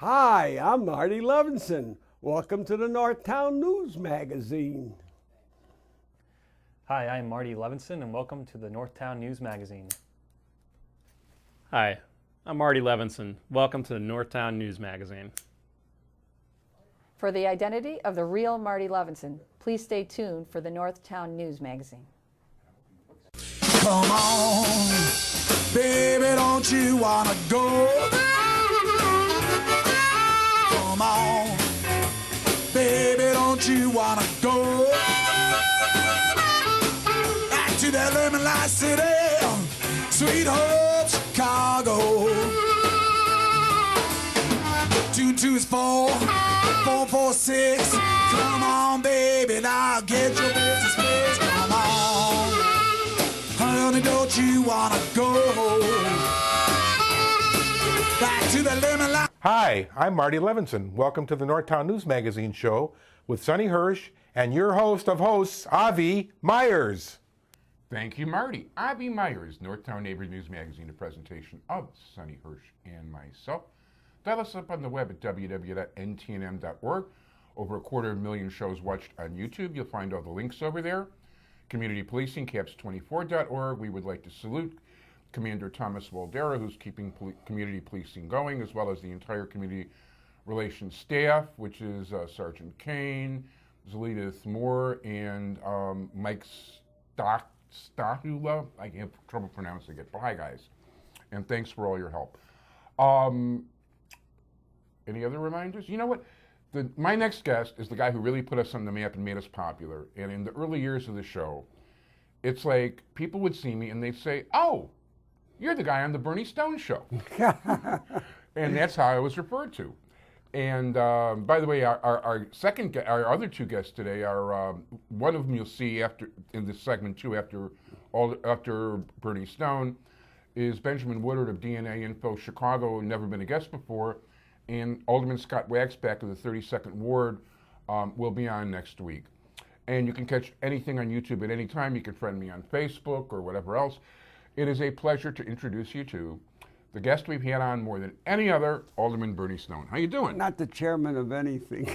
Hi, I'm Marty Levinson. Welcome to the Northtown News Magazine. Hi, I'm Marty Levinson, and welcome to the Northtown News Magazine. Hi, I'm Marty Levinson. Welcome to the Northtown News Magazine. For the identity of the real Marty Levinson, please stay tuned for the Northtown News Magazine. Come on, baby, don't you wanna go? Come on, baby, don't you wanna go? Back to that lemon light city, sweet Hope, Chicago. 224 446. Come on, baby, now get your business fixed. Come on, honey, don't you wanna go back to the lemon line? Hi, I'm Marty Levinson. Welcome to the Northtown News Magazine show with Sonny Hirsch and your host of hosts, Avi Myers. Thank you, Marty. Avi Myers, Northtown Neighbors News Magazine, a presentation of Sonny Hirsch and myself. Dial us up on the web at www.ntnm.org. Over 250,000 shows watched on YouTube. You'll find all the links over there. Community Policing, caps24.org. We would like to salute Commander Thomas Waldera, who's keeping community policing going, as well as the entire community relations staff, which is Sergeant Kane, Zelidith Moore, and Mike Stahula. I have trouble pronouncing it, but hi, guys. And thanks for all your help. Any other reminders? You know what? My next guest is the guy who really put us on the map and made us popular. And in the early years of the show, it's like people would see me and they'd say, "Oh, you're the guy on the Bernie Stone show." And that's how I was referred to. And by the way, our other two guests today are one of them you'll see in this segment too after Bernie Stone is Benjamin Woodard of DNA Info Chicago, never been a guest before, and Alderman Scott Waxback of the 32nd Ward will be on next week. And you can catch anything on YouTube at any time. You can friend me on Facebook or whatever else. It is a pleasure to introduce you to the guest we've had on more than any other, Alderman Bernie Stone. How you doing? Not the chairman of anything.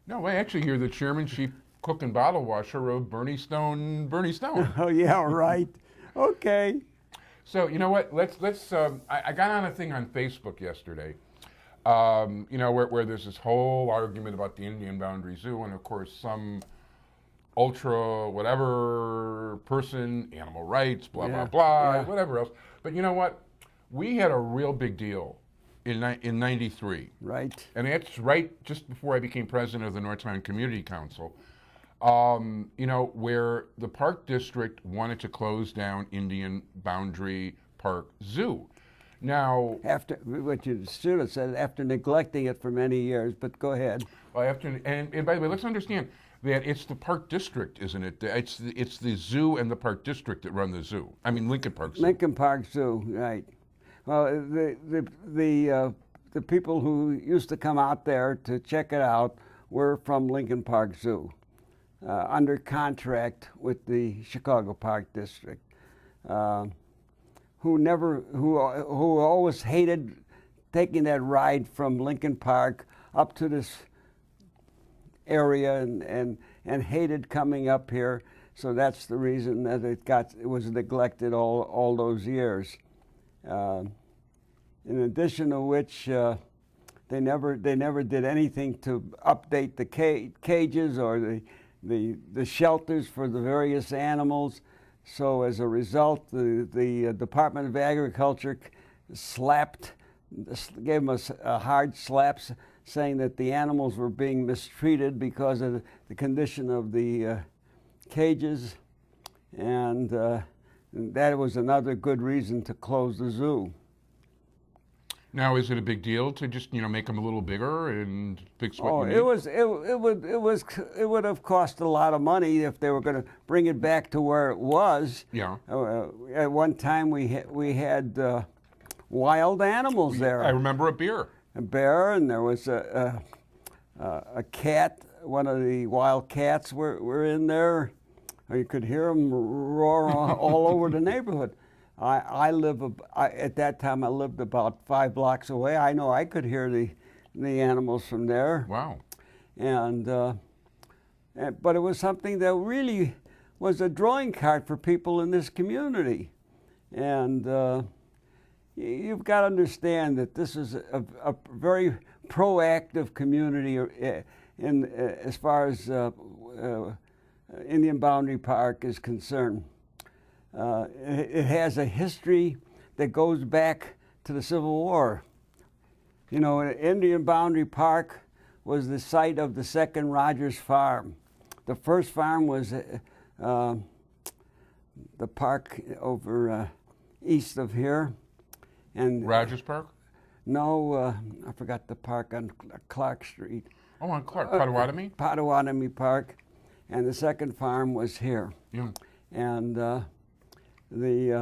No, actually, you're the chairman, chief cook, and bottle washer of Bernie Stone. Oh yeah, right. Okay. So you know what? Let's. I got on a thing on Facebook yesterday. Where there's this whole argument about the Indian Boundary Zoo, and of course some ultra whatever person, animal rights, blah, blah, blah, whatever else. But you know what? We had a real big deal in 93. Right. And that's right just before I became president of the Northtown Community Council, where the Park District wanted to close down Indian Boundary Park Zoo. Now, After what you should have said, after neglecting it for many years, but go ahead. well, and by the way, let's understand that it's the Park District, isn't it? It's the zoo and the Park District that run the zoo. I mean, Lincoln Park Zoo. Lincoln Park Zoo, right. Well, the people who used to come out there to check it out were from Lincoln Park Zoo, under contract with the Chicago Park District. Who always hated taking that ride from Lincoln Park up to this area and hated coming up here. So that's the reason that it was neglected all those years. In addition to which, they never did anything to update the cages or the shelters for the various animals. So as a result, the Department of Agriculture gave them a hard slap, saying that the animals were being mistreated because of the condition of the cages, and that was another good reason to close the zoo. Now, is it a big deal to just make them a little bigger and fix what you need? It would have cost a lot of money if they were going to bring it back to where it was. Yeah. At one time, we had wild animals there. I remember a bear. A bear, and there was a cat. One of the wild cats were in there. You could hear them roar all over the neighborhood. At that time I lived about 5 blocks away. I know I could hear the animals from there. Wow. But it was something that really was a drawing card for people in this community. And you've got to understand that this is a very proactive community as far as Indian Boundary Park is concerned. It has a history that goes back to the Civil War. You know, Indian Boundary Park was the site of the second Rogers Farm. The first farm was the park over east of here. And Rogers Park? No, I forgot the park on Clark Street. Oh, on Clark, Potawatomi? Potawatomi Park. And the second farm was here. Yeah. And the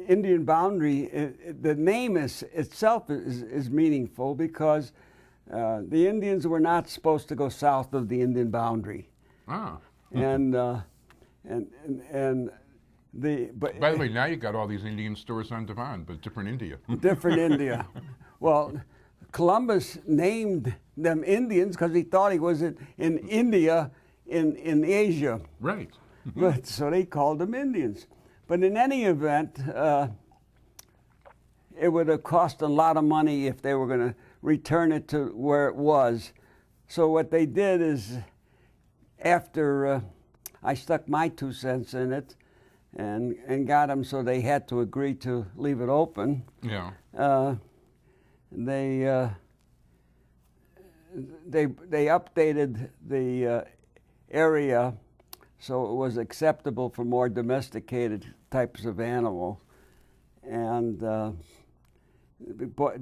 Indian Boundary, the name itself is meaningful because the Indians were not supposed to go south of the Indian Boundary. Ah. And By the way, now you got all these Indian stores on Devon, but different India. Different India. Well, Columbus named them Indians because he thought he was in India in Asia. Right. But, so they called them Indians. But in any event, it would have cost a lot of money if they were going to return it to where it was. So what they did is, after I stuck my 2 cents in it and got them so they had to agree to leave it open, Yeah. they updated the area so it was acceptable for more domesticated types of animal, and the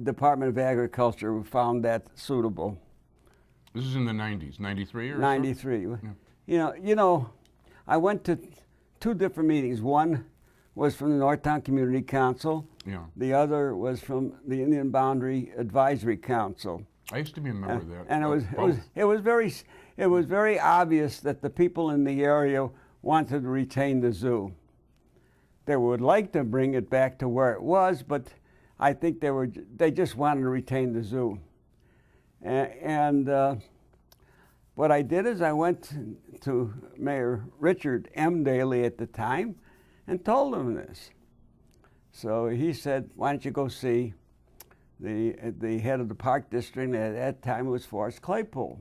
Department of Agriculture found that suitable. This is in the 90s, 93 or so? 93. Yeah. You know, I went to 2 different meetings. One was from the Northtown Community Council. Yeah. The other was from the Indian Boundary Advisory Council. I used to be a member of that. And Both. it was very obvious that the people in the area wanted to retain the zoo. They would like to bring it back to where it was, but I think they just wanted to retain the zoo. And what I did is I went to Mayor Richard M. Daley at the time and told him this. So he said, "Why don't you go see the head of the park district?" At that time it was Forrest Claypool.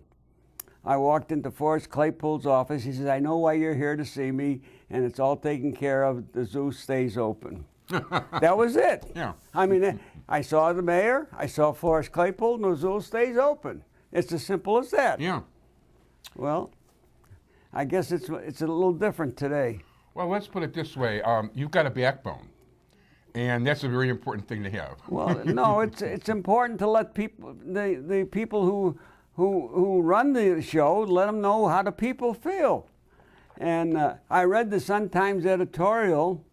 I walked into Forrest Claypool's office. He says, "I know why you're here to see me, and it's all taken care of. The zoo stays open." That was it. Yeah. I mean, I saw the mayor, I saw Forrest Claypool, and the zoo stays open. It's as simple as that. Yeah. Well, I guess it's a little different today. Well, let's put it this way. You've got a backbone, and that's a very important thing to have. Well, no, it's important to let people, the people who run the show, let them know how the people feel. And I read the Sun-Times editorial,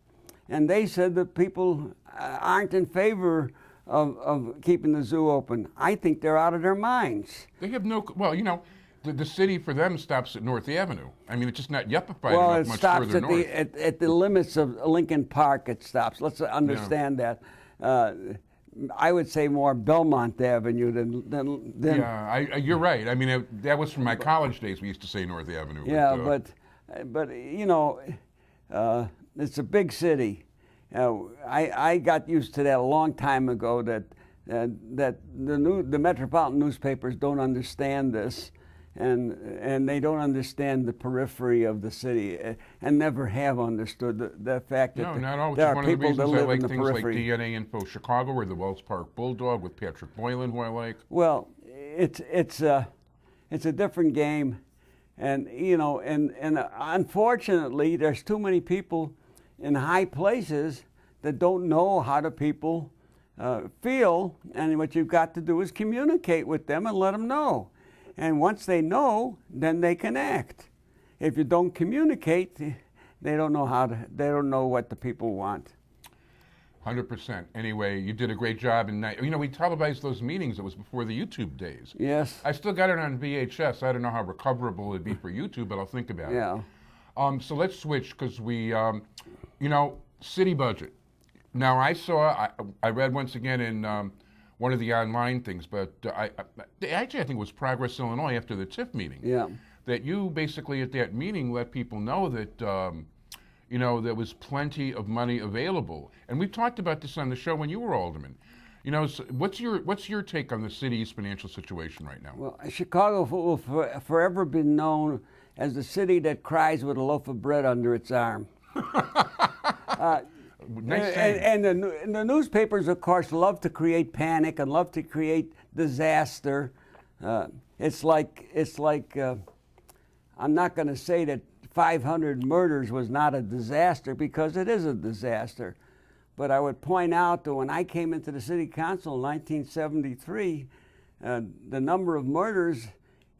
and they said that people aren't in favor of keeping the zoo open. I think they're out of their minds. They have no, well, you know, the city for them stops at North Avenue. I mean, it's just not yuppified Well, enough it much stops further north. at the limits of Lincoln Park. It stops. Let's understand that. I would say more Belmont Avenue than Yeah, you're right. I mean, that was from my college days. We used to say North Avenue. Yeah, but you know, it's a big city. I got used to that a long time ago. That the metropolitan newspapers don't understand this, and they don't understand the periphery of the city, and never have understood the fact that not always. there are One of the people that reasons I live like in the things periphery. like DNA Info Chicago or the Wells Park Bulldog with Patrick Boylan, who I like. Well, it's a different game, and you know, and unfortunately, there's too many people in high places that don't know how the people feel, and what you've got to do is communicate with them and let them know. And once they know, then they can act. If you don't communicate, they don't know they don't know what the people want. 100%. Anyway, you did a great job. And you know, we televised those meetings. It was before the YouTube days. Yes. I still got it on VHS. I don't know how recoverable it'd be for YouTube, but I'll think about it. Yeah. So let's switch because we, you know, city budget. Now I read once again in one of the online things, but actually I think it was Progress Illinois after the TIF meeting. Yeah. That you basically at that meeting let people know that there was plenty of money available, and we talked about this on the show when you were alderman. So what's your take on the city's financial situation right now? Well, Chicago will forever be known as the city that cries with a loaf of bread under its arm. Nice saying. And the newspapers, of course, love to create panic and love to create disaster. It's like I'm not going to say that 500 murders was not a disaster, because it is a disaster. But I would point out that when I came into the city council in 1973, the number of murders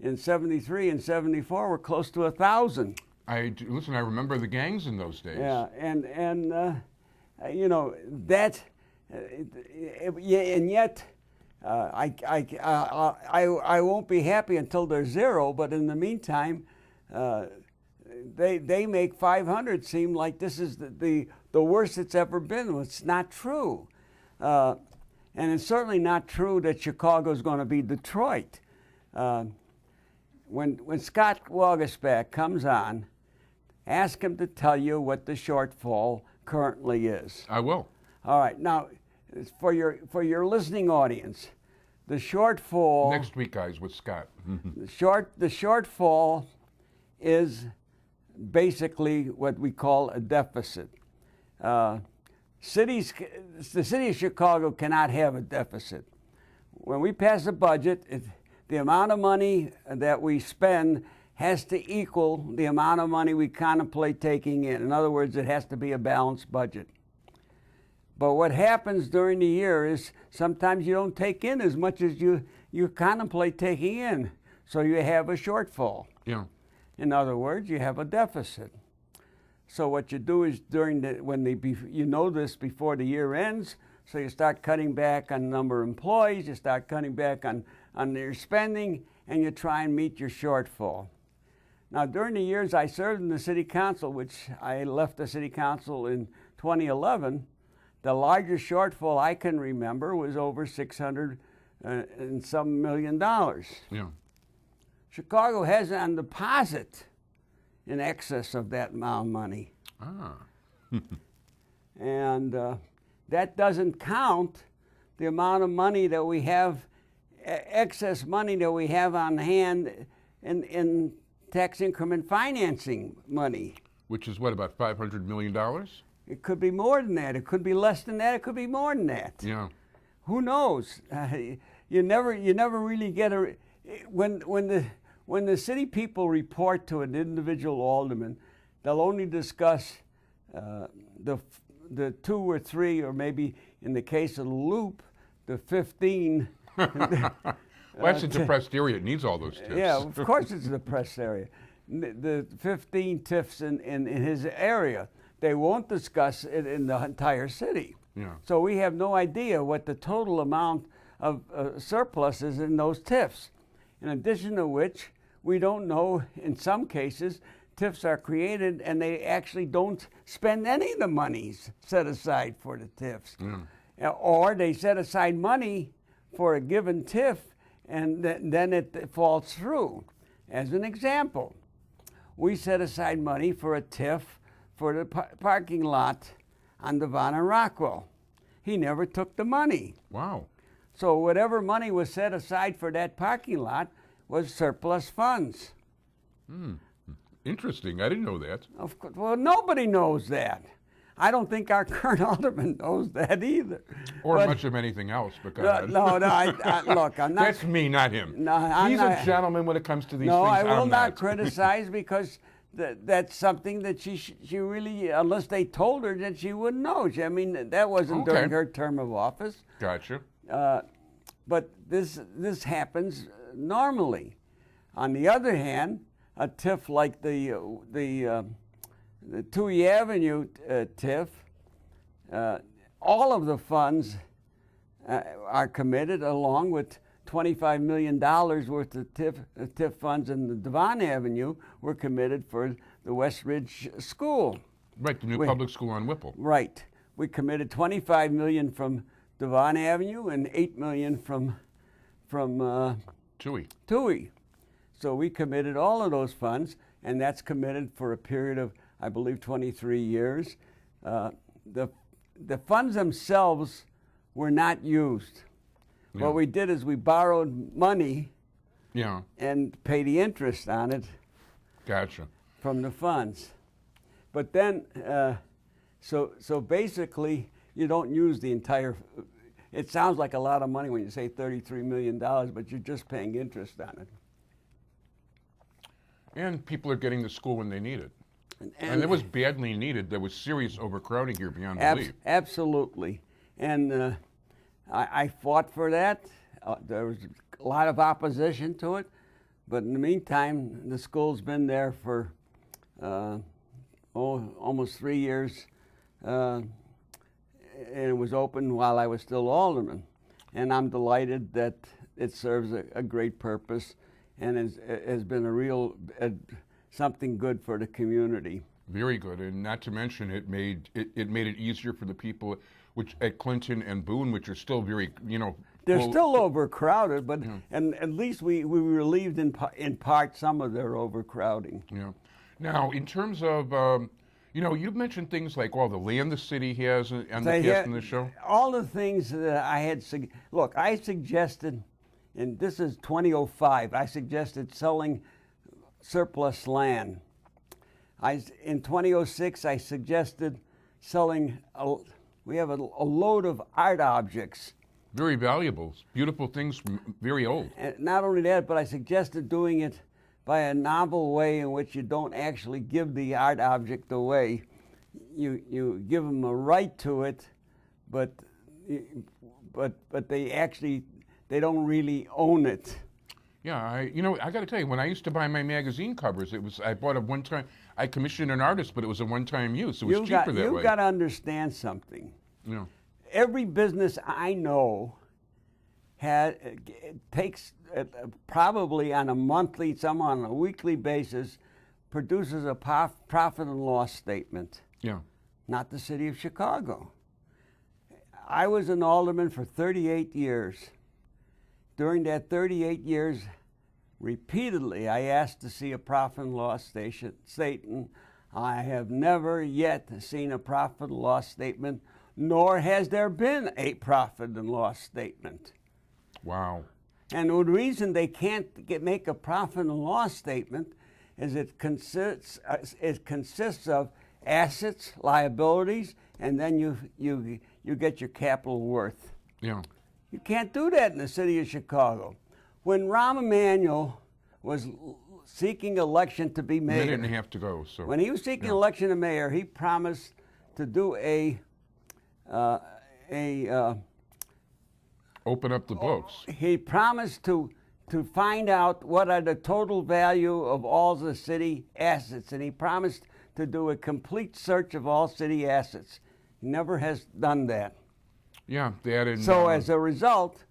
in 73 and 74 were close to 1,000. I remember the gangs in those days. Yeah, and that, and yet I won't be happy until there's zero. But in the meantime, they make 500 seem like this is the worst it's ever been. Well, it's not true, and it's certainly not true that Chicago's going to be Detroit. When Scott Waguespack comes on, ask him to tell you what the shortfall currently is. I will. All right. Now, for your listening audience, the shortfall Next week, guys, with Scott. the shortfall is basically what we call a deficit. The city of Chicago cannot have a deficit. When we pass a budget, the amount of money that we spend has to equal the amount of money we contemplate taking in. In other words, it has to be a balanced budget. But what happens during the year is sometimes you don't take in as much as you contemplate taking in, so you have a shortfall. Yeah. In other words, you have a deficit. So what you do is you know this before the year ends, so you start cutting back on the number of employees, you start cutting back on your spending, and you try and meet your shortfall. Now, during the years I served in the city council, which I left the city council in 2011, the largest shortfall I can remember was over $600 and some million. Yeah. Chicago has on deposit in excess of that amount of money. Ah. And that doesn't count the amount of money that we have, excess money that we have on hand in tax increment financing money. Which is what, about $500 million? It could be more than that. It could be less than that. It could be more than that. Yeah. Who knows? You never really get when the city people report to an individual alderman, they'll only discuss the 2 or 3, or maybe in the case of the Loop, the 15. Well, that's a depressed area. It needs all those tips. Yeah, of course it's a depressed area. The 15 TIFs in his area. They won't discuss it in the entire city. Yeah. So we have no idea what the total amount of surplus is in those TIFs. In addition to which, we don't know, in some cases, TIFs are created and they actually don't spend any of the monies set aside for the TIFs. Yeah. Or they set aside money for a given TIF and then it falls through. As an example, we set aside money for a TIF for the parking lot on Devon and Rockwell. He never took the money. Wow. So whatever money was set aside for that parking lot was surplus funds. Interesting. I didn't know that. Of course, well, nobody knows that. I don't think our current alderman knows that either. Or But- much of anything else. Because No, look, I'm not. That's me, not him. No, I'm He's not- a gentleman when it comes to these No, things. I will I'm not criticize because that's something that she really, unless they told her, that she wouldn't know. I mean, that wasn't Okay. during her term of office. Gotcha. But this happens normally. On the other hand, a TIF like the Touhy Avenue TIF, all of the funds are committed, along with $25 million worth of TIF funds in the Devon Avenue were committed for the West Ridge School. Right, the new public school on Whipple. Right. We committed $25 million from Devon Avenue and $8 million from Tui. TUI. So we committed all of those funds, and that's committed for a period of, I believe, 23 years. The funds themselves were not used. Yeah. What we did is we borrowed money Yeah. and paid the interest on it Gotcha. from the funds. But then, so basically, you don't use the entire. It sounds like a lot of money when you say $33 million, but you're just paying interest on it. And people are getting to school when they need it. And it was badly needed. There was serious overcrowding here beyond belief. Absolutely. And I fought for that. There was a lot of opposition to it. But in the meantime, the school's been there for almost 3 years. And it was open while I was still alderman. And I'm delighted that it serves a great purpose and has been a real something good for the community. Very good, and not to mention it made it easier for the people, which at Clinton and Boone, which are still very, They're full- still overcrowded, but and at least we relieved in part some of their overcrowding. Yeah. Now, in terms of, you've mentioned things like all the land the city has and the They cast had- in the show. All the things that I had look, I suggested, and this is 2005. I suggested selling surplus land. In 2006, I suggested selling. We have a load of art objects. Very valuable, beautiful things, very old. And not only that, but I suggested doing it by a novel way in which you don't actually give the art object away. You give them a right to it, but they don't really own it. Yeah, I got to tell you, when I used to buy my magazine covers, I bought a one-time. I commissioned an artist, but it was a one-time use. It was cheaper that way. You've got to understand something. Yeah. Every business I know takes probably on a monthly, some on a weekly basis, produces a profit and loss statement. Yeah. Not the city of Chicago. I was an alderman for 38 years. During that 38 years, repeatedly I asked to see a profit and loss statement. I have never yet seen a profit and loss statement, nor has there been a profit and loss statement. Wow. And the reason they can't make a profit and loss statement is it consists of assets, liabilities, and then you get your capital worth. Yeah. You can't do that in the city of Chicago. When Rahm Emanuel was seeking election to be They mayor, didn't have to go. So when he was seeking election to mayor, he promised to do open up the books. he promised to find out what are the total value of all the city assets, and he promised to do a complete search of all city assets. He never has done that. Yeah, that and So as a result,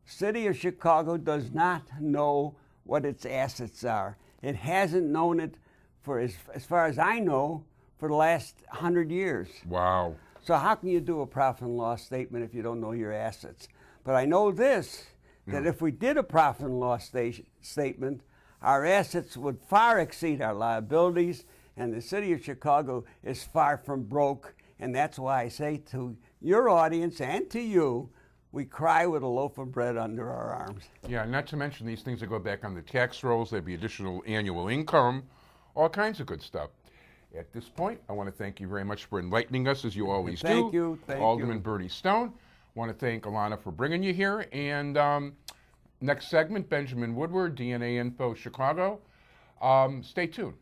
city of Chicago does not know what its assets are. It hasn't known it for, as far as I know, for the last 100 years. wow. So how can you do a profit and loss statement if you don't know your assets? But I know this, that if we did a profit and loss statement, our assets would far exceed our liabilities, and the city of Chicago is far from broke. And that's why I say to your audience and to you, we cry with a loaf of bread under our arms. Yeah, not to mention these things that go back on the tax rolls. There'd be additional annual income, all kinds of good stuff. At this point, I want to thank you very much for enlightening us, as you always do. Thank you. Alderman Bernie Stone. Want to thank Alana for bringing you here. And next segment, Benjamin Woodward, DNA Info Chicago. Stay tuned.